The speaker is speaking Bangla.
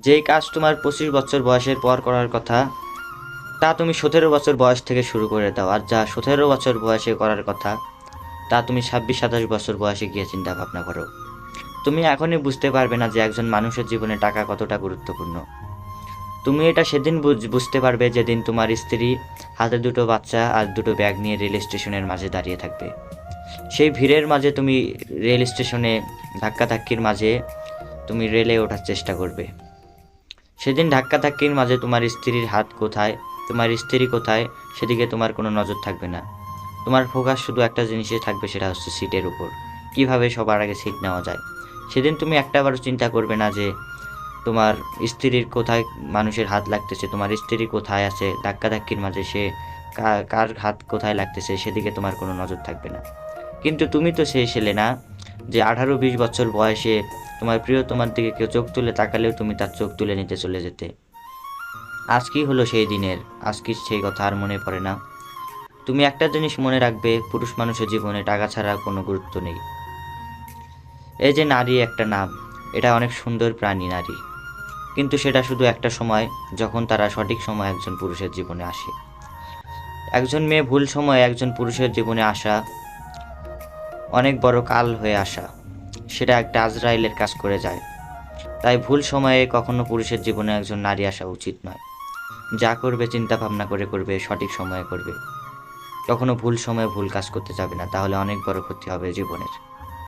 যেই কাজ তোমার 25 বছর বয়সের পর করার কথা, তা তুমি 17 বছর বয়স থেকে শুরু করে দাও। আর যা 17 বছর বয়সে করার কথা, তা তুমি 26-27 বছর বয়সে গিয়ে চিন্তা ভাবনা করো। তুমি এখনই বুঝতে পারবে না যে একজন মানুষের জীবনে টাকা কতটা গুরুত্বপূর্ণ। তুমি এটা সেদিন বুঝতে পারবে যেদিন তোমার স্ত্রী হাতে দুটো বাচ্চা আর দুটো ব্যাগ নিয়ে রেল স্টেশনের মাঝে দাঁড়িয়ে থাকবে। সেই ভিড়ের মাঝে তুমি রেল স্টেশনে ধাক্কাধাক্কির মাঝে তুমি রেলে ওঠার চেষ্টা করবে। সেদিন ধাক্কাধাক্কির মাঝে তোমার স্ত্রীর হাত কোথায়, তোমার স্ত্রী কোথায়, সেদিকে তোমার কোনো নজর থাকবে না। তোমার ফোকাস শুধু একটা জিনিসে থাকবে, সেটা হচ্ছে সিটের উপর, কীভাবে সবার আগে সিট নেওয়া যায়। সেদিন তুমি একটাবারও চিন্তা করবে না যে তোমার স্ত্রীর কোথায় মানুষের হাত লাগতেছে, তোমার স্ত্রী কোথায় আছে ধাক্কাধাক্কির মাঝে, সে কার হাত কোথায় লাগতেছে সেদিকে তোমার কোনো নজর থাকবে না। কিন্তু তুমি তো সেই ছেলে না যে 18-20 বছর বয়সে তোমার প্রিয় তোমার দিকে কেউ চোখ তুলে তাকালেও তুমি তার চোখ তুলে নিতে চলে যেতে। আজ কি হলো সেই দিনের? আজ কি সেই কথা আর মনে পড়ে না? তুমি একটা জিনিস মনে রাখবে, পুরুষ মানুষের জীবনে টাকা ছাড়া কোনো গুরুত্ব নেই। এই যে নারী একটা নাম, এটা অনেক সুন্দর প্রাণী নারী, কিন্তু সেটা শুধু একটা সময়, যখন তারা সঠিক সময় একজন পুরুষের জীবনে আসে। একজন মেয়ে ভুল সময়ে একজন পুরুষের জীবনে আসা অনেক বড় কাল হয়ে আসা, সেটা একটা আজরাইলের কাজ করে যায়। তাই ভুল সময়ে কখনো পুরুষের জীবনে একজন নারী আসা উচিত নয়। যা করবে চিন্তা ভাবনা করে করবে, সঠিক সময়ে করবে। কখনো ভুল সময়ে ভুল কাজ করতে যাবে না, তাহলে অনেক বড় ক্ষতি হবে জীবনের।